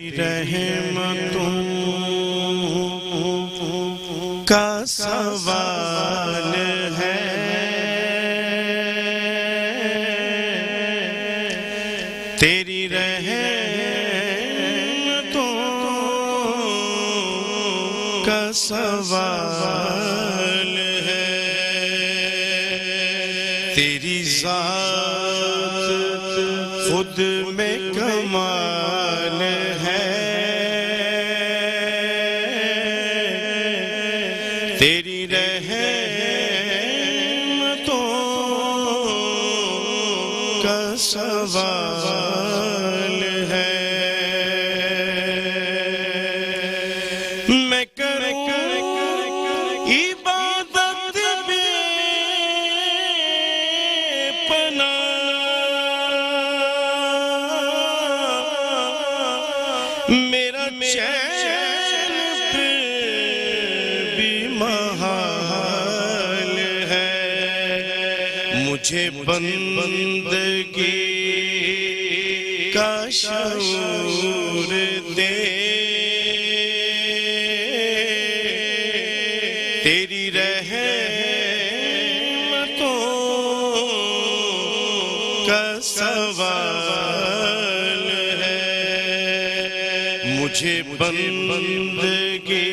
رحمتوں کا سوال ہے، تیری رحمتوں کا سوال ہے، تیری ذات خود میں کمال ہے، تیری رحمتوں کا سوال ہے۔ میں کروں عبادت بے پناہ، میرا چین پھر بھی محال ہے، مجھے بندگی کا شعور دے، تیری رحمتوں کا سوال ہے، مجھے بندگی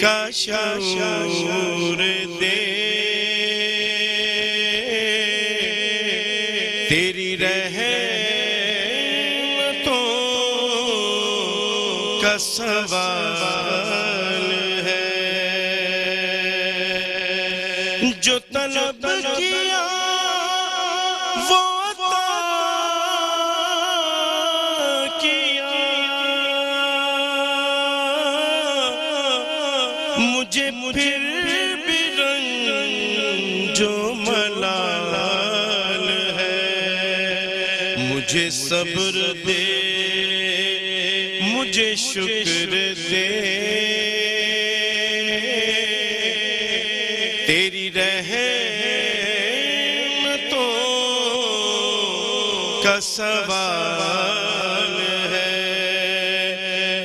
کا شعور دے، تیری رحمتوں کا سوال ہے۔ جو طلب کیا وہ عطا کیا، مجھے پھر بھی رنج و ملال ہے، مجھے صبر دے، مجھے شکر دے، تیری رحمتوں کا سوال ہے،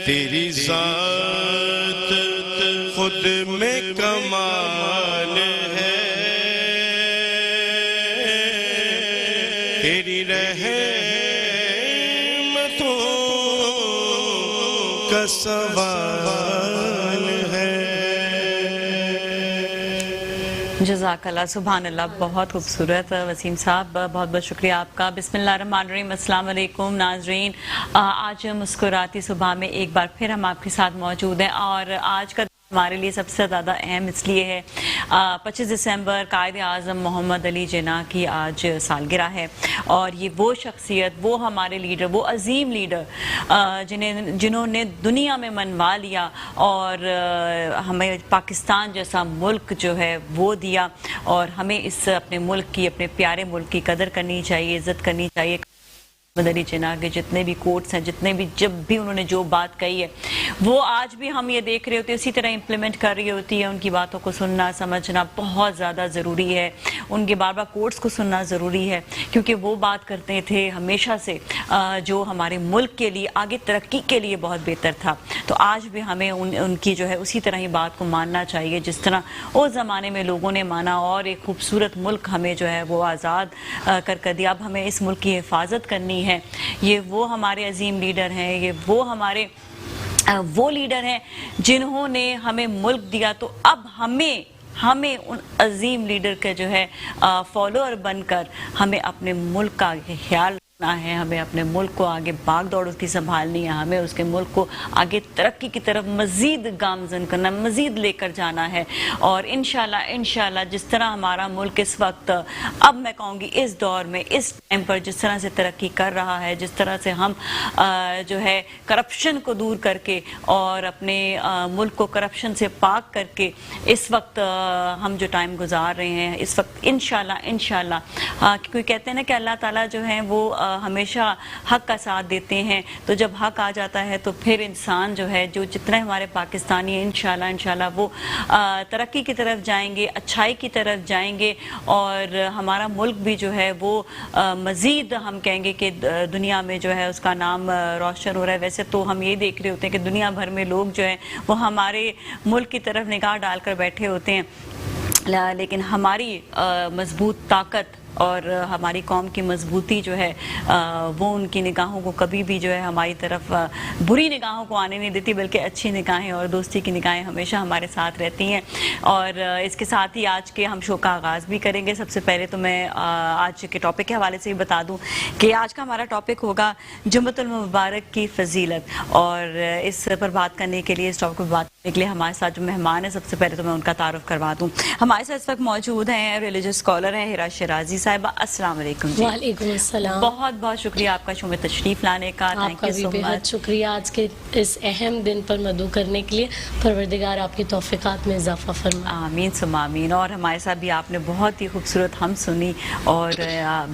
تیری ذات خود میں کمال ہے، تیری رحمتوں کا سوال ہے۔ جزاک اللہ، سبحان اللہ، بہت خوبصورت وسیم صاحب، بہت بہت شکریہ آپ کا۔ بسم اللہ الرحمن الرحیم، السلام علیکم ناظرین۔ آج مسکراتی صبح میں ایک بار پھر ہم آپ کے ساتھ موجود ہیں، اور آج کا ہمارے لیے سب سے زیادہ اہم اس لیے ہے 25 دسمبر قائد اعظم محمد علی جناح کی آج سالگرہ ہے، اور یہ وہ شخصیت، وہ ہمارے لیڈر، وہ عظیم لیڈر جنہوں نے دنیا میں منوا لیا اور ہمیں پاکستان جیسا ملک جو ہے وہ دیا، اور ہمیں اس اپنے ملک کی، اپنے پیارے ملک کی قدر کرنی چاہیے، عزت کرنی چاہیے۔ محمد علی جناح کے جتنے بھی کوٹس ہیں، جتنے بھی جب بھی انہوں نے جو بات کہی ہے وہ آج بھی ہم یہ دیکھ رہے ہوتے ہیں، اسی طرح امپلیمنٹ کر رہی ہوتی ہے۔ ان کی باتوں کو سننا سمجھنا بہت زیادہ ضروری ہے، ان کے بار بار کوٹس کو سننا ضروری ہے، کیونکہ وہ بات کرتے تھے ہمیشہ سے جو ہمارے ملک کے لیے آگے ترقی کے لیے بہت بہتر تھا۔ تو آج بھی ہمیں ان کی جو ہے اسی طرح ہی بات کو ماننا چاہیے جس طرح اس زمانے میں لوگوں نے مانا، اور ایک خوبصورت ملک ہمیں جو ہے وہ آزاد کر دیا۔ اب ہمیں اس ملک کی حفاظت کرنی ہے۔ یہ وہ ہمارے عظیم لیڈر ہیں، یہ وہ لیڈر ہیں جنہوں نے ہمیں ملک دیا، تو اب ہمیں ان عظیم لیڈر کے جو ہے فالوور بن کر ہمیں اپنے ملک کا خیال رکھنا ہے، ہمیں اپنے ملک کو آگے باغ دوڑ اس کی سنبھالنی ہے، ہمیں اس کے ملک کو آگے ترقی کی طرف مزید گامزن کرنا، مزید لے کر جانا ہے۔ اور انشاءاللہ جس طرح ہمارا ملک اس وقت، اب میں کہوں گی اس دور میں، اس ٹائم پر جس طرح سے ترقی کر رہا ہے، جس طرح سے ہم جو ہے کرپشن کو دور کر کے اور اپنے ملک کو کرپشن سے پاک کر کے اس وقت ہم جو ٹائم گزار رہے ہیں، اس وقت انشاءاللہ کیونکہ کہتے ہیں نا کہ اللہ تعالیٰ جو ہیں وہ ہمیشہ حق کا ساتھ دیتے ہیں. تو جب حق آ جاتا ہے تو پھر انسان جو ہے جو جتنے ہمارے پاکستانی ہیں انشاءاللہ وہ ترقی کی طرف جائیں گے, اچھائی کی طرف جائیں گے, اور ہمارا ملک بھی جو ہے وہ مزید ہم کہیں گے کہ دنیا میں جو ہے اس کا نام روشن ہو رہا ہے. ویسے تو ہم یہ دیکھ رہے ہوتے ہیں کہ دنیا بھر میں لوگ جو ہیں وہ ہمارے ملک کی طرف نگاہ ڈال کر بیٹھے ہوتے ہیں, لیکن ہماری مضبوط طاقت اور ہماری قوم کی مضبوطی جو ہے وہ ان کی نگاہوں کو کبھی بھی جو ہے ہماری طرف بری نگاہوں کو آنے نہیں دیتی, بلکہ اچھی نگاہیں اور دوستی کی نگاہیں ہمیشہ ہمارے ساتھ رہتی ہیں. اور اس کے ساتھ ہی آج کے ہم شو کا آغاز بھی کریں گے. سب سے پہلے تو میں آج کے ٹاپک کے حوالے سے ہی بتا دوں کہ آج کا ہمارا ٹاپک ہوگا جمعۃ المبارک کی فضیلت, اور اس پر بات کرنے کے لیے, اس ٹاپک پر بات کرنے کے لیے ہمارے ساتھ جو مہمان ہیں سب سے پہلے تو میں ان کا تعارف کروا دوں. ہمارے ساتھ اس وقت موجود ہیں ریلیجس اسکالر ہیں ہیرا شیرازی صاحبہ. السلام علیکم. وعلیکم السلام. بہت بہت شکریہ آپ کا شو میں تشریف لانے کا. آپ کا بھی بہت شکریہ آج کے اس اہم دن پر مدعو کرنے کے لیے. پروردگار آپ کی توفیقات میں اضافہ فرمائے. آمین ثم آمین. اور ہمارے ساتھ بھی آپ نے بہت ہی خوبصورت ہم سنی اور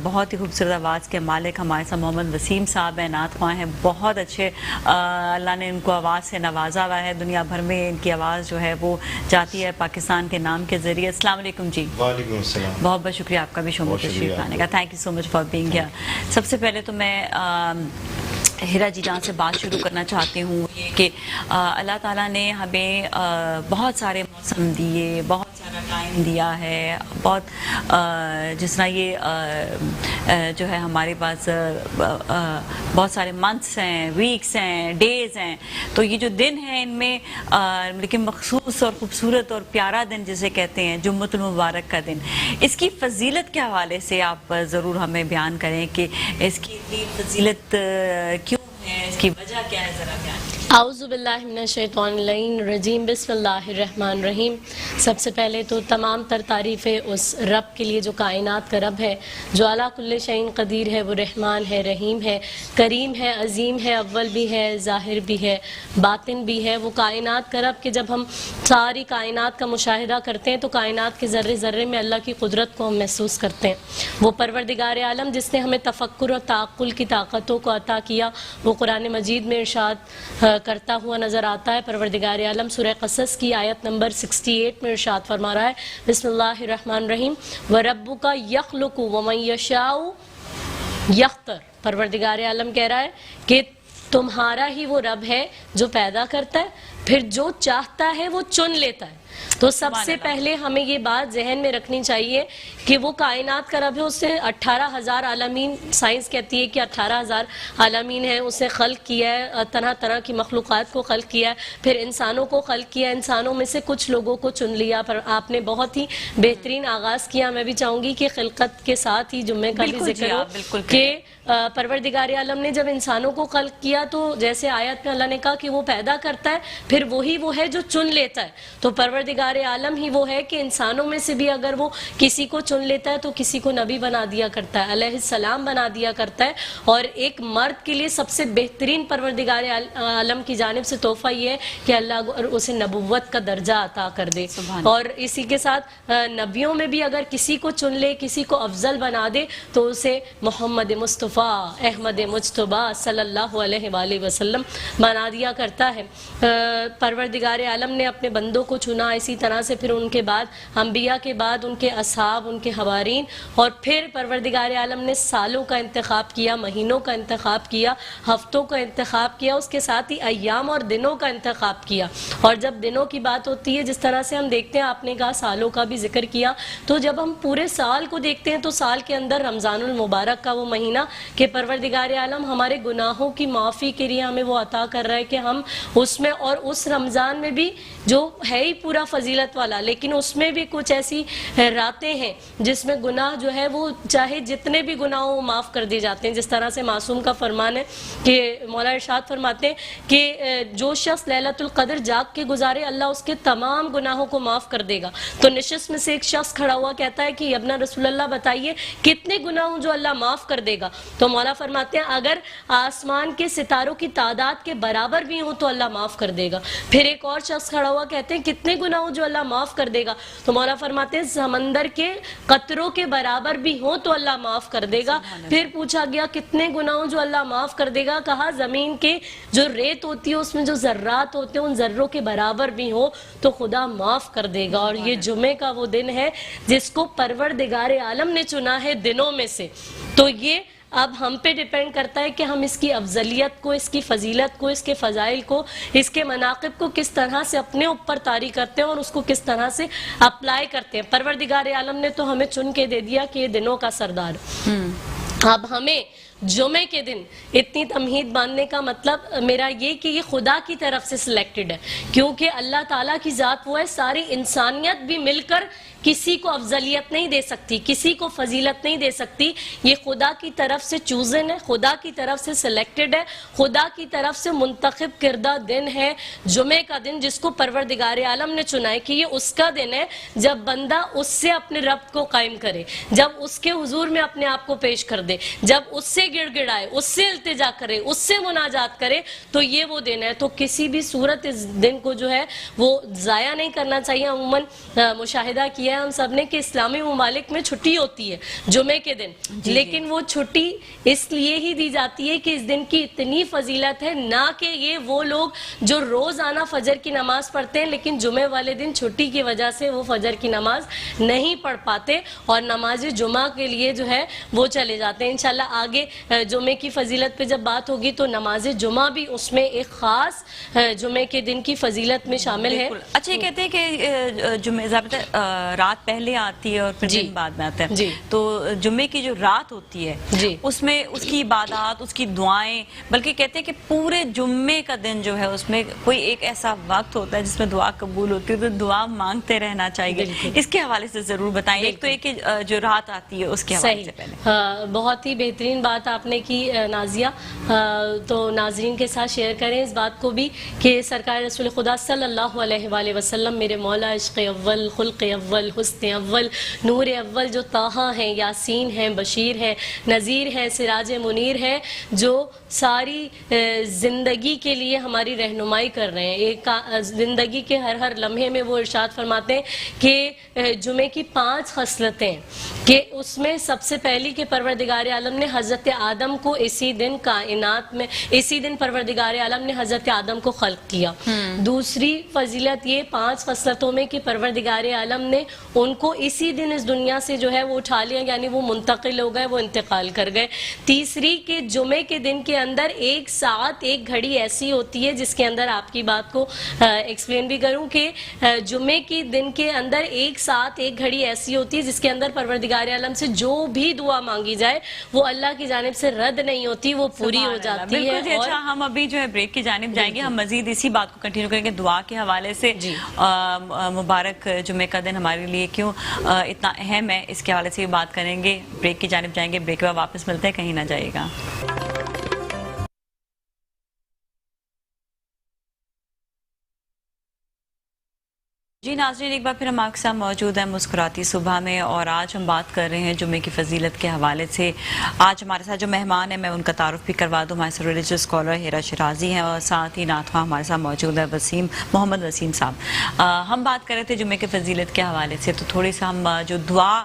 بہت ہی خوبصورت آواز کے مالک ہمارے ساتھ محمد وسیم صاحب ہیں, نعت خواں ہیں, بہت اچھے, اللہ نے ان کو آواز سے نوازا ہوا ہے. دنیا بھر میں ان کی آواز جو ہے وہ جاتی ہے پاکستان کے نام کے ذریعے. السلام علیکم جی. وعلیکم السلام. بہت بہت شکریہ آپ کا بھی شو میں تشریف لانے کا. Thank you so much for being here. سب سے پہلے تو میں ہیرا جی جان سے بات شروع کرنا چاہتی ہوں یہ کہ اللہ تعالیٰ نے ہمیں بہت سارے موسم دیے, بہت سارا ٹائم دیا ہے, بہت جس طرح یہ جو ہے ہمارے پاس بہت سارے منتھس ہیں, ویکس ہیں, ڈیز ہیں. تو یہ جو دن ہیں ان میں لیکن مخصوص اور خوبصورت اور پیارا دن جسے کہتے ہیں جمعۃ المبارک کا دن, اس کی فضیلت کے حوالے سے آپ ضرور ہمیں بیان کریں کہ اس کی اتنی فضیلت کیوں ہے, اس کی وجہ کیا ہے, ذرا بیان. اعوذ باللہ من الشیطان اللعین الرجیم. بسم اللہ الرحمن الرحیم. سب سے پہلے تو تمام تر تعریفیں اس رب کے لیے جو کائنات کا رب ہے, جو علی کل شیء قدیر ہے, وہ رحمان ہے, رحیم ہے, کریم ہے, عظیم ہے, اول بھی ہے, ظاہر بھی ہے, باطن بھی ہے. وہ کائنات کا رب کہ جب ہم ساری کائنات کا مشاہدہ کرتے ہیں تو کائنات کے ذرے ذرے میں اللہ کی قدرت کو ہم محسوس کرتے ہیں. وہ پروردگار عالم جس نے ہمیں تفکر اور تعقل کی طاقتوں کو عطا کیا, وہ قرآن مجید میں ارشاد کرتا ہوا نظر آتا ہے. پروردگار عالم سورہ قصص کی آیت نمبر 68 میں ارشاد فرما رہا ہے, بسم اللہ الرحمن الرحیم, وَرَبُّكَ يَخْلُقُ وَمَن يَشَاءُ يَخْتَرُ. پروردگار عالم کہہ رہا ہے کہ تمہارا ہی وہ رب ہے جو پیدا کرتا ہے, پھر جو چاہتا ہے وہ چن لیتا ہے. تو سب سے پہلے ہمیں یہ بات ذہن میں رکھنی چاہیے کہ وہ کائنات کا رب ہے, اس نے 18,000 عالمین, سائنس کہتی ہے کہ 18,000 عالمین ہیں, اس نے خلق کیا ہے, طرح طرح کی مخلوقات کو خلق کیا ہے, پھر انسانوں کو خلق کیا, انسانوں میں سے کچھ لوگوں کو چن لیا. پر آپ نے بہت ہی بہترین آغاز کیا. میں بھی چاہوں گی کہ خلقت کے ساتھ ہی جمعے کا بھی ذکر ہو کہ پروردگار عالم نے جب انسانوں کو خلق کیا تو جیسے آیت میں اللہ نے کہا کہ وہ پیدا کرتا ہے, پھر وہی وہ ہے جو چن لیتا ہے. تو پروردگار عالم ہی وہ ہے کہ انسانوں میں سے بھی اگر وہ کسی کو چن لیتا ہے تو کسی کو نبی بنا دیا کرتا ہے, علیہ السلام بنا دیا کرتا ہے. اور ایک مرد کے لیے سب سے بہترین پروردگار عالم کی جانب سے تحفہ یہ ہے کہ اللہ اسے نبوت کا درجہ عطا کر دے. اور اسی کے ساتھ نبیوں میں بھی اگر کسی کو چن لے, کسی کو افضل بنا دے, تو اسے محمد مصطفیٰ احمد مجتبیٰ صلی اللہ علیہ وآلہ وسلم بنا دیا کرتا ہے. پروردگار عالم نے اپنے بندوں کو چنا, اسی طرح سے پھر ان کے بعد انبیاء کے بعد ان کے اصحاب, ان کے حوارین, اور پھر پروردگار عالم نے سالوں کا انتخاب کیا, مہینوں کا انتخاب کیا, ہفتوں کا انتخاب کیا, اس کے ساتھ ہی ایام اور دنوں کا انتخاب کیا. اور جب دنوں کی بات ہوتی ہے, جس طرح سے ہم دیکھتے ہیں, آپ نے کہا سالوں کا بھی ذکر کیا, تو جب ہم پورے سال کو دیکھتے ہیں تو سال کے اندر رمضان المبارک کا وہ مہینہ کہ پروردگار عالم ہمارے گناہوں کی معافی کے لیے ہمیں وہ عطا کر رہا ہے کہ ہم اس میں, اور اس رمضان میں بھی جو ہے ہی پورا فضیلت والا, لیکن اس میں بھی کچھ ایسی راتیں ہیں جس میں گناہ جو ہے وہ چاہے جتنے بھی گناہ ہوں وہ معاف کر دیے جاتے ہیں. جس طرح سے معصوم کا فرمان ہے کہ مولا ارشاد فرماتے ہیں کہ جو شخص لیلۃ القدر جاگ کے گزارے, اللہ اس کے تمام گناہوں کو معاف کر دے گا. تو نشست میں سے ایک شخص کھڑا ہوا کہتا ہے کہ ابن رسول اللہ بتائیے کتنے گناہ ہوں جو اللہ معاف کر دے گا. تو مولا فرماتے ہیں اگر آسمان کے ستاروں کی تعداد کے برابر بھی ہوں تو اللہ معاف کر دے گا. پھر ایک اور شخص کھڑا ہوا کہتے ہیں کتنے گناہ ہو جو اللہ معاف کر دے گا. تو مولا فرماتے ہیں سمندر کے قطروں کے برابر بھی ہوں تو اللہ معاف کر دے گا. پھر پوچھا گیا کتنے گناہ ہوں جو اللہ معاف کر دے گا؟ کہا زمین کے جو ریت ہوتی ہے اس میں جو ذرات ہوتے ہیں ان ذروں کے برابر بھی ہوں تو خدا معاف کر دے گا. اور یہ جمعے کا وہ دن ہے جس کو پروردگار عالم نے چنا ہے دنوں میں سے. تو یہ اب ہم پہ ڈیپینڈ کرتا ہے کہ ہم اس کی افضلیت کو، اس کی فضیلت کو، اس کے فضائل کو، اس کے مناقب کو کس طرح سے اپنے اوپر طاری کرتے ہیں اور اس کو کس طرح سے اپلائی کرتے ہیں. پروردگار عالم نے تو ہمیں چن کے دے دیا کہ یہ دنوں کا سردار. اب ہمیں جمعے کے دن اتنی تمہید باندھنے کا مطلب میرا یہ کہ یہ خدا کی طرف سے سلیکٹڈ ہے، کیونکہ اللہ تعالیٰ کی ذات وہ ہے ساری انسانیت بھی مل کر کسی کو افضلیت نہیں دے سکتی، کسی کو فضیلت نہیں دے سکتی. یہ خدا کی طرف سے چوزن ہے، خدا کی طرف سے سلیکٹڈ ہے، خدا کی طرف سے منتخب کردہ دن ہے جمعے کا دن، جس کو پروردگار عالم نے چنا ہے کہ یہ اس کا دن ہے جب بندہ اس سے اپنے رب کو قائم کرے، جب اس کے حضور میں اپنے آپ کو پیش کر دے، جب اس سے گڑ گڑائے، اس سے التجا کرے، اس سے مناجات کرے، تو یہ وہ دن ہے. تو کسی بھی صورت اس دن کو جو ہے وہ ضائع نہیں کرنا چاہیے. عموماً مشاہدہ کیا ہم سب نے کہ اسلامی ممالک میں چھٹی ہوتی ہے جمعے کے دن، لیکن وہ چھٹی اس لیے ہی دی جاتی ہے کہ اس دن کی اتنی فضیلت ہے، نہ کہ یہ وہ لوگ جو روزانہ فجر کی نماز پڑھتے ہیں لیکن جمعے والے دن چھٹی کی وجہ سے وہ فجر کی نماز نہیں پڑھ پاتے اور نماز جمعہ کے لیے جو ہے وہ چلے جاتے ہیں. انشاءاللہ آگے جمعے کی فضیلت پہ جب بات ہوگی تو نماز جمعہ بھی اس میں ایک خاص جمعے کے دن کی فضیلت میں شامل ہے. اچھا، یہ کہتے ہیں کہ جمعہ رات پہلے آتی ہے اور پھر دن بعد میں آتا ہے، تو جمعے کی جو رات ہوتی ہے اس میں اس کی عبادات، اس کی دعائیں، بلکہ کہتے ہیں کہ پورے جمعے کا دن جو ہے اس میں کوئی ایک ایسا وقت ہوتا ہے جس میں دعا قبول ہوتی ہے، تو دعا مانگتے رہنا چاہیے. اس کے حوالے سے ضرور بتائیں. ایک تو ایک جو رات آتی ہے اس کے حوالے سے پہلے. بہت ہی بہترین بات آپ نے کی نازیہ. تو ناظرین کے ساتھ شیئر کریں اس بات کو بھی کہ سرکار رسول خدا صلی اللہ علیہ وآلہ وسلم میرے مولا، عشق اول، خلق اول، حسن اول، نور اول، جو طٰہٰ ہیں، یاسین ہیں، بشیر ہیں، نذیر ہیں، سراج منیر ہیں، جو ساری زندگی کے لیے ہماری رہنمائی کر رہے ہیں. ایک زندگی کے ہر ہر لمحے میں وہ ارشاد فرماتے ہیں کہ جمعے کی 5 خصلتیں، کہ اس میں سب سے پہلی کہ پروردگار عالم نے حضرت آدم کو اسی دن کائنات میں، اسی دن پروردگار عالم نے حضرت آدم کو خلق کیا. دوسری فضیلت یہ 5 خصلتوں میں کہ پروردگار عالم نے ان کو اسی دن اس دنیا سے جو ہے وہ اٹھا لیا، یعنی وہ منتقل ہو گئے، وہ انتقال کر گئے. تیسری کہ جمعے کے دن کے اندر ایک ساتھ ایک گھڑی ایسی ہوتی ہے جس کے اندر آپ کی بات کو ایکسپلین بھی کروں کہ جمعے کی دن کے اندر ایک ساتھ ایک گھڑی ایسی ہوتی ہے جس کے اندر پروردگار عالم سے جو بھی دعا مانگی جائے وہ اللہ کی جانب سے رد نہیں ہوتی، وہ پوری ہو جاتی ہے. اچھا، ہم ابھی جو ہے بریک کی جانب جائیں گے. ہم مزید اسی بات کو کنٹینیو کریں گے دعا کے حوالے سے. مبارک جمعے کا دن ہمارے لیے کیوں اتنا اہم ہے، اس کے حوالے سے بھی بات کریں گے. بریک کی جانب جائیں گے، بریک کے بعد واپس ملتے ہیں، کہیں نہ جائے گا. جی ناظرین، ایک بار پھر ہم آپ کے ساتھ موجود ہیں مسکراتی صبح میں، اور آج ہم بات کر رہے ہیں جمعے کی فضیلت کے حوالے سے. آج ہمارے ساتھ جو مہمان ہیں میں ان کا تعارف بھی کروا دوں. ہمارے ساتھ ریلیجیس اسکالر ہیرا شیرازی ہیں اور ساتھ ہی نعت خواں ہمارے ساتھ موجود ہے محمد وسیم صاحب. ہم بات کر رہے تھے جمعے کی فضیلت کے حوالے سے، تو تھوڑی سا ہم جو دعا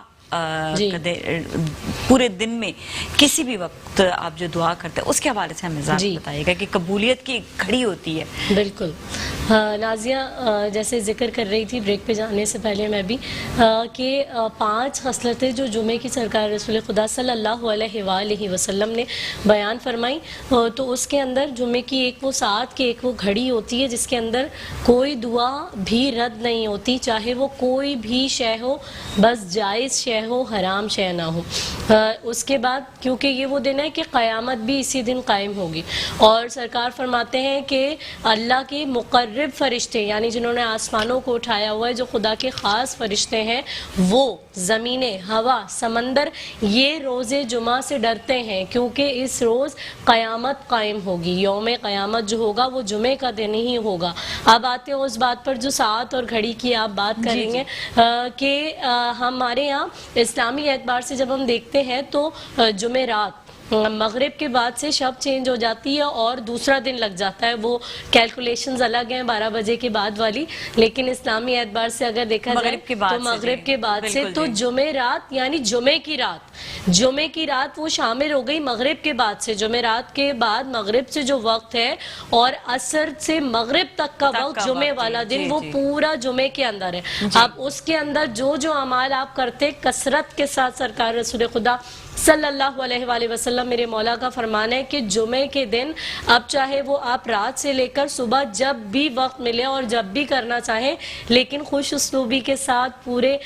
پورے دن میں کسی بھی وقت آپ جو دعا کرتے ہیں اس کے حوالے سے ہمیں بتائیے گا کہ قبولیت کی گھڑی ہوتی ہے. بالکل نازیہ، جیسے ذکر کر رہی تھی بریک پہ جانے سے پہلے میں بھی کہ 5 خصلتیں جو جمعے کی سرکار رسول خدا صلی اللہ علیہ وآلہ وسلم نے بیان فرمائی، تو اس کے اندر جمعے کی ایک وہ ساتھ کی ایک وہ گھڑی ہوتی ہے جس کے اندر کوئی دعا بھی رد نہیں ہوتی، چاہے وہ کوئی بھی شے ہو، بس جائز شے ہو، حرام شے نہ ہو. اس کے بعد کیونکہ یہ وہ دن ہے کہ قیامت بھی اسی دن قائم ہوگی، اور سرکار فرماتے ہیں کہ اللہ کے مقرب فرشتے، یعنی جنہوں نے آسمانوں کو اٹھایا ہوا ہے، جو خدا کے خاص فرشتے ہیں، وہ زمینیں، ہوا، سمندر، یہ روز جمعہ سے ڈرتے ہیں کیونکہ اس روز قیامت قائم ہوگی. یوم قیامت جو ہوگا وہ جمعے کا دن ہی ہوگا. اب آتے ہیں اس بات پر جو ساعت اور گھڑی کی آپ بات کریں گے کہ ہمارے یہاں اسلامی اعتبار سے جب ہم دیکھتے ہیں تو جمعرات مغرب کے بعد سے شب چینج ہو جاتی ہے اور دوسرا دن لگ جاتا ہے. وہ کیلکولیشنز الگ ہیں 12 بجے کے بعد والی, لیکن اسلامی اعتبار سے اگر دیکھا جائے تو مغرب کے بعد سے تو جمعہ رات یعنی جمعے کی رات وہ شامل ہو گئی مغرب کے بعد سے. جمعہ رات کے بعد مغرب سے جو وقت ہے اور عصر سے مغرب تک کا وقت جمعے والا دن وہ پورا جمعے کے اندر ہے. اب اس کے اندر جو اعمال آپ کرتے کثرت کے ساتھ, سرکار رسول خدا صلی اللہ علیہ وآلہ وسلم میرے مولا کا فرمان ہے کہ جمعے کے دن اب چاہے وہ آپ رات سے لے کر صبح جب بھی وقت ملے اور جب بھی کرنا چاہیں, لیکن خوش اسلوبی کے ساتھ, پورے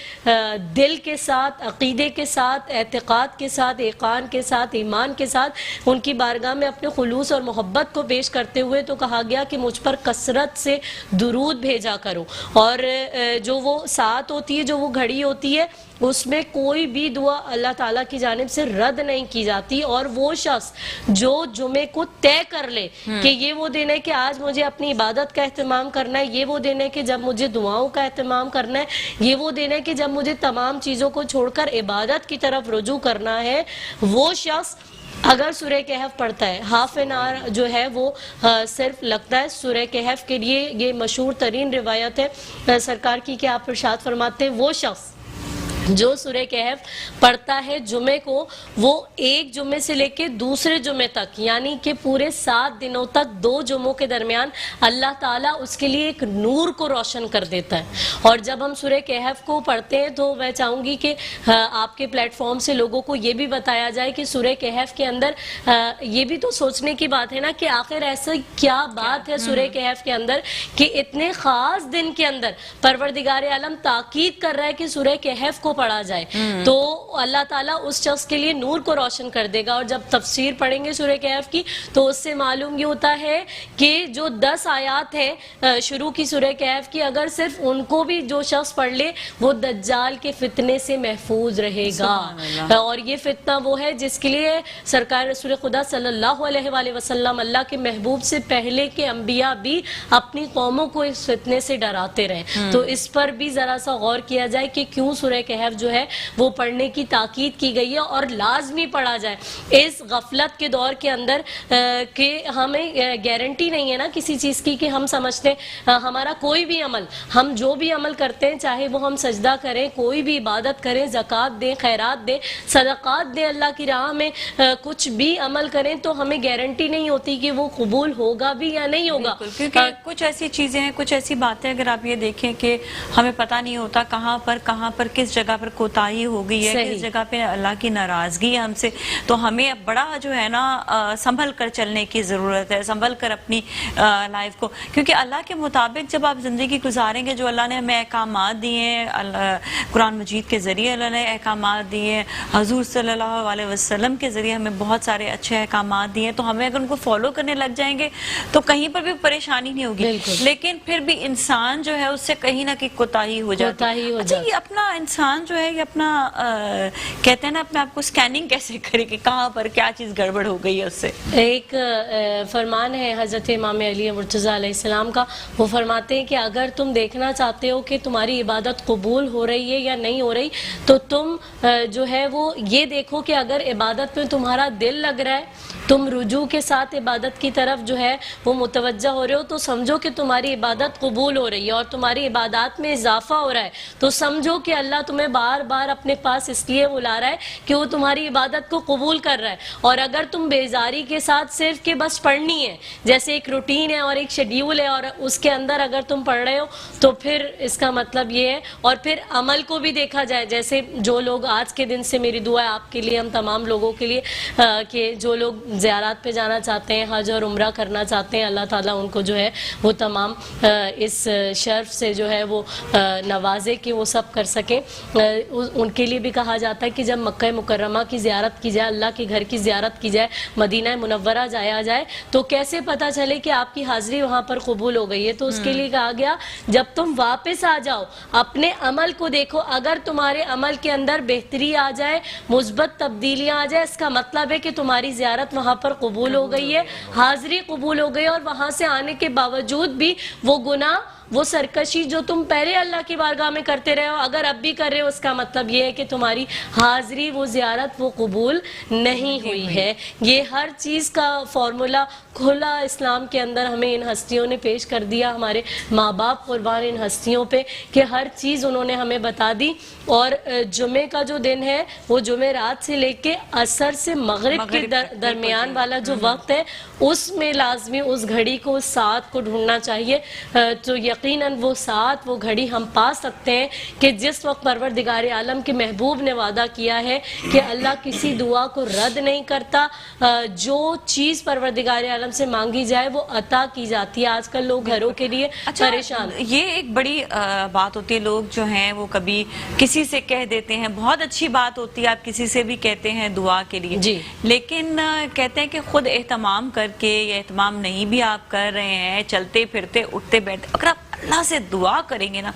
دل کے ساتھ, عقیدے کے ساتھ, اعتقاد کے ساتھ, ایقان کے ساتھ, ایمان کے ساتھ ان کی بارگاہ میں اپنے خلوص اور محبت کو پیش کرتے ہوئے تو کہا گیا کہ مجھ پر کثرت سے درود بھیجا کرو. اور جو وہ ساعت ہوتی ہے, جو وہ گھڑی ہوتی ہے, اس میں کوئی بھی دعا اللہ تعالیٰ کی جانب سے رد نہیں کی جاتی. اور وہ شخص جو جمعے کو طے کر لے کہ یہ وہ دن ہے کہ آج مجھے اپنی عبادت کا اہتمام کرنا ہے, یہ وہ دن ہے کہ جب مجھے دعاؤں کا اہتمام کرنا ہے, یہ وہ دن ہے کہ جب مجھے تمام چیزوں کو چھوڑ کر عبادت کی طرف رجوع کرنا ہے, وہ شخص اگر سورہ کہف پڑھتا ہے, ہاف این آور جو ہے وہ صرف لگتا ہے سورہ کہف کے لیے. یہ مشہور ترین روایت ہے سرکار کی کہ آپ ارشاد فرماتے ہیں وہ شخص جو سورہ کہف پڑھتا ہے جمعے کو, وہ ایک جمعے سے لے کے دوسرے جمعے تک یعنی کہ پورے 7 دنوں تک 2 جمعوں کے درمیان اللہ تعالیٰ اس کے لیے ایک نور کو روشن کر دیتا ہے. اور جب ہم سورہ کہف کو پڑھتے ہیں تو میں چاہوں گی کہ آپ کے پلیٹ فارم سے لوگوں کو یہ بھی بتایا جائے کہ سورہ کہف کے اندر یہ بھی تو سوچنے کی بات ہے نا کہ آخر ایسا کیا بات ہے سورہ کہف کے اندر کہ اتنے خاص دن کے اندر پروردگار عالم تاکید کر رہا ہے کہ سورہ کہف کو پڑھا جائے, تو اللہ تعالیٰ اس شخص کے لیے نور کو روشن کر دے گا. اور جب تفسیر پڑھیں گے سورہ کہف کی تو اس سے معلوم یہ ہوتا ہے کہ جو 10 آیات ہیں شروع کی سورہ کہف کی, اگر صرف ان کو بھی جو شخص پڑھ لے وہ دجال کے فتنے سے محفوظ رہے گا. اور یہ فتنہ وہ ہے جس کے لیے سرکار رسول خدا صلی اللہ علیہ وآلہ وسلم اللہ کے محبوب سے پہلے کے انبیاء بھی اپنی قوموں کو اس فتنے سے ڈراتے رہے. تو اس پر بھی ذرا سا غور کیا جائے کہ کیوں سورہ کہف جو ہے وہ پڑھنے کی تاکید کی گئی ہے اور لازمی پڑھا جائے اس غفلت کے دور کے اندر کہ ہمیں گارنٹی نہیں ہے نا کسی چیز کی کہ ہم سمجھتے ہمارا کوئی بھی عمل, ہم جو بھی عمل کرتے ہیں چاہے وہ ہم سجدہ کریں, کوئی بھی عبادت کریں, زکوٰۃ دیں, خیرات دیں, صدقات دیں, اللہ کی راہ میں کچھ بھی عمل کریں تو ہمیں گارنٹی نہیں ہوتی کہ وہ قبول ہوگا بھی یا نہیں ہوگا. کیونکہ کچھ ایسی چیزیں ہیں, کچھ ایسی باتیں اگر آپ یہ دیکھیں کہ ہمیں پتہ نہیں ہوتا کہاں پر کس جگہ پر کوتاہی ہو گئی ہے, کس جگہ پہ اللہ کی ناراضگی ہے ہم سے, تو ہمیں بڑا جو ہے نا سنبھل کر چلنے کی ضرورت ہے, سنبھل کر اپنی لائف کو, کیونکہ اللہ کے مطابق جب آپ زندگی گزاریں گے, جو اللہ نے ہمیں احکامات دیے ہیں قرآن مجید کے ذریعے, اللہ نے احکامات دیے ہیں حضور صلی اللہ علیہ وسلم کے ذریعے ہمیں بہت سارے اچھے احکامات دیے ہیں, تو ہمیں اگر ان کو فالو کرنے لگ جائیں گے تو کہیں پر بھی پریشانی نہیں ہوگی. لیکن پھر بھی انسان جو ہے اس سے کہیں نہ کہیں کوتاہی ہو جاتی ہے. اچھا, یہ اپنا انسان جو ہے یہ اپنا کہتے ہیں نا اپنے آپ کو سکیننگ کیسے کرے کہ کہاں پر کیا چیز گڑبڑ ہو گئی ہے اس سے؟ ایک فرمان ہے حضرت امام علی مرتضیٰ علیہ السلام کا, وہ فرماتے ہیں کہ اگر تم دیکھنا چاہتے ہو کہ تمہاری عبادت قبول ہو رہی ہے یا نہیں ہو رہی, تو تم جو ہے وہ یہ دیکھو کہ اگر عبادت میں تمہارا دل لگ رہا ہے, تم رجوع کے ساتھ عبادت کی طرف جو ہے وہ متوجہ ہو رہے ہو, تو سمجھو کہ تمہاری عبادت قبول ہو رہی ہے. اور تمہاری عبادات میں اضافہ ہو رہا ہے تو سمجھو کہ اللہ تمہیں بار بار اپنے پاس اس لیے بلا رہا ہے کہ وہ تمہاری عبادت کو قبول کر رہا ہے. اور اگر تم بیزاری کے ساتھ صرف کہ بس پڑھنی ہے, جیسے ایک روٹین ہے اور ایک شیڈیول ہے اور اس کے اندر اگر تم پڑھ رہے ہو, تو پھر اس کا مطلب یہ ہے. اور پھر عمل کو بھی دیکھا جائے, جیسے جو لوگ آج کے دن سے میری دعا ہے آپ کے لیے, ہم تمام لوگوں کے لیے, کہ جو لوگ زیارات پہ جانا چاہتے ہیں, حج اور عمرہ کرنا چاہتے ہیں, اللہ تعالیٰ ان کو جو ہے وہ تمام اس شرف سے جو ہے وہ نوازے کہ وہ سب کر سکیں. ان کے لیے بھی کہا جاتا ہے کہ جب مکہ مکرمہ کی زیارت کی جائے, اللہ کے گھر کی زیارت کی جائے, مدینہ منورہ جایا جائے, تو کیسے پتہ چلے کہ آپ کی حاضری وہاں پر قبول ہو گئی ہے؟ تو اس کے لیے کہا گیا جب تم واپس آ جاؤ اپنے عمل کو دیکھو, اگر تمہارے عمل کے اندر بہتری آ جائے, مثبت تبدیلیاں آ جائے, اس کا مطلب ہے کہ تمہاری زیارت وہاں پر قبول ہو گئی ہے, حاضری قبول ہو گئی, اور وہاں سے آنے کے باوجود بھی وہ گناہ وہ سرکشی جو تم پہلے اللہ کی بارگاہ میں کرتے رہے ہو اگر اب بھی کر رہے ہو اس کا مطلب یہ ہے کہ تمہاری حاضری وہ زیارت وہ قبول نہیں ہوئی ہے. یہ ہر چیز کا فارمولا کھلا اسلام کے اندر ہمیں ان ہستیوں نے پیش کر دیا, ہمارے ماں باپ قربان ان ہستیوں پہ, کہ ہر چیز انہوں نے ہمیں بتا دی. اور جمعے کا جو دن ہے وہ جمعے رات سے لے کے عصر سے مغرب کے درمیان والا جو وقت ہے اس میں لازمی اس گھڑی کو اس ساعت کو ڈھونڈنا چاہیے. تو یقیناً وہ ساعت وہ گھڑی ہم پا سکتے ہیں کہ جس وقت پروردگار عالم کے محبوب نے وعدہ کیا ہے کہ اللہ کسی دعا کو رد نہیں کرتا, جو چیز پروردگار عالم سے مانگی جائے وہ عطا کی جاتی ہے. آج کل لوگ گھروں کے لیے پریشان. یہ ایک بڑی بات ہوتی ہے, لوگ جو ہیں وہ کبھی کسی سے کہہ دیتے ہیں, بہت اچھی بات ہوتی ہے آپ کسی سے بھی کہتے ہیں دعا کے لیے جی, لیکن کہتے ہیں کہ خود اہتمام کر کے یا اہتمام نہیں بھی آپ کر رہے ہیں, چلتے پھرتے اٹھتے بیٹھتے, اگر آپ اللہ سے دعا کریں گے نا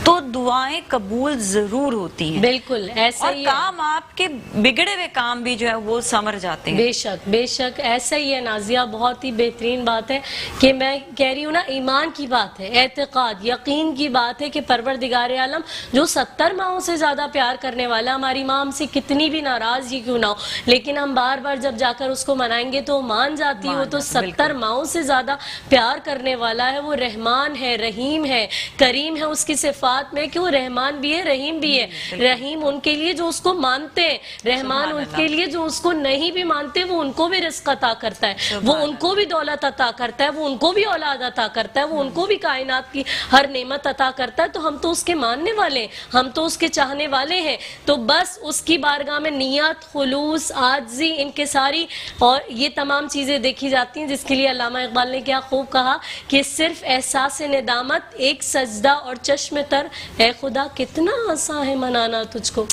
تو دعائیں قبول ضرور ہوتی ہیں. بالکل ایسا ہی ہے, اور کام آپ کے بگڑے ہوئے کام بھی جو ہے وہ سمر جاتے ہیں. بے شک بے شک ایسا ہی ہے نازیہ, بہت ہی بہترین بات ہے کہ میں کہہ رہی ہوں نا ایمان کی بات ہے, اعتقاد یقین کی بات ہے کہ پروردگار عالم جو 70 ماہوں سے زیادہ پیار کرنے والا, ہماری ماں ہم سے کتنی بھی ناراض ہی کیوں نہ ہو لیکن ہم بار بار جب جا کر اس کو منائیں گے تو مان جاتی ہے, وہ تو 70 ماہوں سے زیادہ پیار کرنے والا ہے. وہ رحمان ہے, رحیم ہے, کریم ہے اس کی صفات میں کہ وہ رحمان بھی ہے رحیم بھی ہے. رحیم ان کے لیے جو اس کو مانتے ہیں, رحمان ان کے لیے جو اس کو نہیں بھی مانتے وہ ان کو بھی رزق عطا کرتا ہے, وہ ان کو بھی دولت عطا کرتا ہے, وہ ان کو بھی اولاد عطا کرتا ہے, وہ ان کو بھی کائنات کی ہر نعمت عطا کرتا ہے. تو ہم تو اس کے ماننے والے ہیں, ہم تو اس کے چاہنے والے ہیں. تو بس اس کی بارگاہ میں نیت, خلوص, عاجزی, انکساری اور یہ تمام چیزیں دیکھی جاتی ہیں, جس کے لیے علامہ اقبال نے کیا خوب کہا کہ صرف احساس ندامت, ایک سجدہ اور چشم تر, اے خدا کتنا آسان ہے منانا تجھ کو.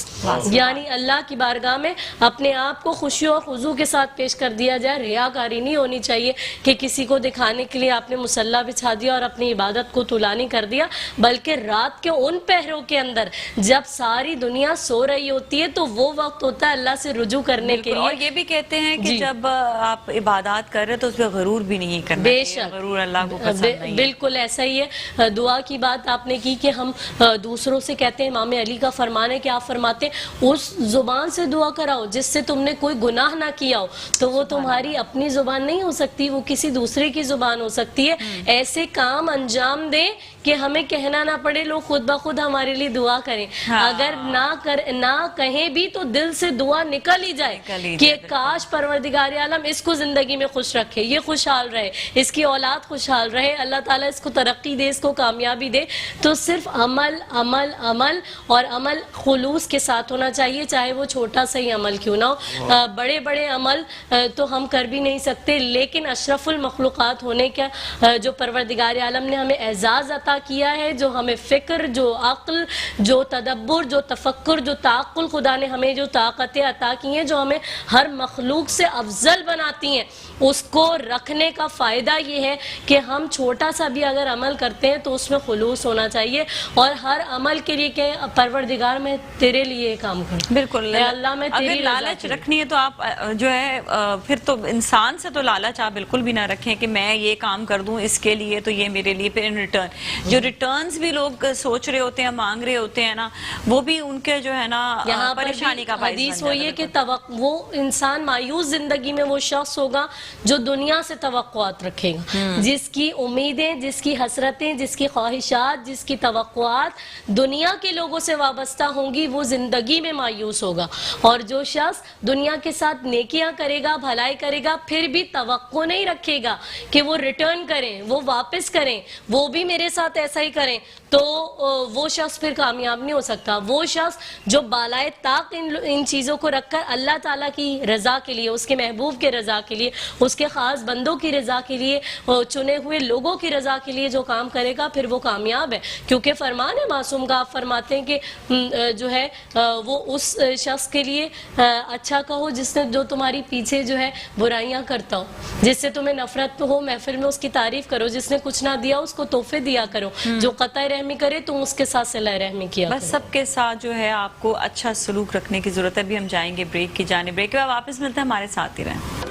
یعنی اللہ کی بارگاہ میں اپنے آپ کو خوشی اور خضوع کے ساتھ پیش کر دیا جائے. ریاکاری نہیں ہونی چاہیے کہ کسی کو دکھانے کے لیے آپ نے مصلی بچھا دیا اور اپنی عبادت کو طولانی کر دیا, بلکہ رات کے ان پہروں کے اندر جب ساری دنیا سو رہی ہوتی ہے تو وہ وقت ہوتا ہے اللہ سے رجوع کرنے کے لیے. اور یہ بھی کہتے ہیں کہ جب آپ عبادات کر رہے تو اس پہ غرور بھی نہیں کرنا, بے شک غرور اللہ کو پسند نہیں. بالکل ایسا ہی ہے. دعا کی بات آپ نے کی کہ ہم دوسروں سے کہتے ہیں, امام علی کا فرمان ہے کہ آپ فرماتے ہیں اس زبان سے دعا کراؤ جس سے تم نے کوئی گناہ نہ کیا ہو. تو وہ تمہاری اپنی زبان نہیں ہو سکتی, وہ کسی دوسرے کی زبان ہو سکتی ہے. ایسے کام انجام دیں کہ ہمیں کہنا نہ پڑے, لوگ خود بخود ہمارے لیے دعا کریں. اگر نہ کہیں بھی تو دل سے دعا نکل ہی جائے کہ کاش پروردگار عالم اس کو زندگی میں خوش رکھے, یہ خوشحال رہے, اس کی اولاد خوشحال رہے, اللہ تعالیٰ اس کو ترقی دے, اس کو کامیابی دے. تو صرف عمل عمل عمل اور عمل خلوص کے ساتھ ہونا چاہیے, چاہے وہ چھوٹا سا ہی عمل کیوں نہ ہو. بڑے بڑے عمل تو ہم کر بھی نہیں سکتے, لیکن اشرف المخلوقات ہونے کا جو پروردگار عالم نے ہمیں اعزاز عطا کیا ہے, جو ہمیں فکر, جو عقل, جو تدبر, جو تفکر, جو تعقل, خدا نے ہمیں جو طاقتیں عطا کی ہیں جو ہمیں ہر مخلوق سے افضل بناتی ہیں, اس کو رکھنے کا فائدہ یہ ہے کہ ہم چھوٹا سا بھی اگر عمل کرتے ہیں تو اس میں خلوص ہونا چاہیے, اور ہر عمل کے لیے کہ پروردگار میں تیرے لیے یہ کام کروں. بالکل, اللہ میں اگر لالچ رکھنی ہے تو آپ جو ہے پھر تو انسان سے تو لالچ آپ بالکل بھی نہ رکھیں کہ میں یہ کام کر دوں اس کے لیے تو یہ میرے لیے, پھر ان ریٹرن جو ریٹرنز بھی لوگ سوچ رہے ہوتے ہیں, مانگ رہے ہوتے ہیں نا, وہ بھی ان کے جو ہے نا پریشانی کا باعث. حدیث وہ یہ کہ وہ انسان مایوس زندگی میں وہ شخص ہوگا جو دنیا سے توقعات رکھے گا, جس کی امیدیں, جس کی حسرتیں, جس کی خواہشات, جس کی توقعات دنیا کے لوگوں سے وابستہ ہوں گی, وہ زندگی میں مایوس ہوگا. اور جو شخص دنیا کے ساتھ نیکیاں کرے گا, بھلائی کرے گا, پھر بھی توقع نہیں رکھے گا کہ وہ ریٹرن کریں, وہ واپس کریں, وہ بھی میرے ساتھ ایسا ہی کریں, تو وہ شخص پھر کامیاب نہیں ہو سکتا. وہ شخص جو بالائے طاق ان چیزوں کو رکھ کر اللہ تعالیٰ کی رضا کے لیے, اس کے محبوب کے رضا کے لیے, اس کے خاص بندوں کی رضا کے لیے, چنے ہوئے لوگوں کی رضا کے لیے جو کام کرے گا پھر وہ کامیاب ہے. کیونکہ فرمان ہے معصوم کا, آپ فرماتے ہیں کہ جو ہے وہ اس شخص کے لیے اچھا کہو جس نے جو تمہاری پیچھے جو ہے برائیاں کرتا ہو, جس سے تمہیں نفرت ہو, محفل میں اس کی تعریف کرو, جس نے کچھ نہ دیا اس کو تحفے دیا کرو, جو قطع رحمی کرے تم اس کے ساتھ صلہ رحمی کیا کرو. بس سب کے ساتھ جو ہے آپ کو اچھا سلوک رکھنے کی ضرورت ہے. بھی ہم جائیں گے بریک کی جانب, بریک کے بعد واپس ملتے ہیں, ہمارے ساتھ ہی رہیں.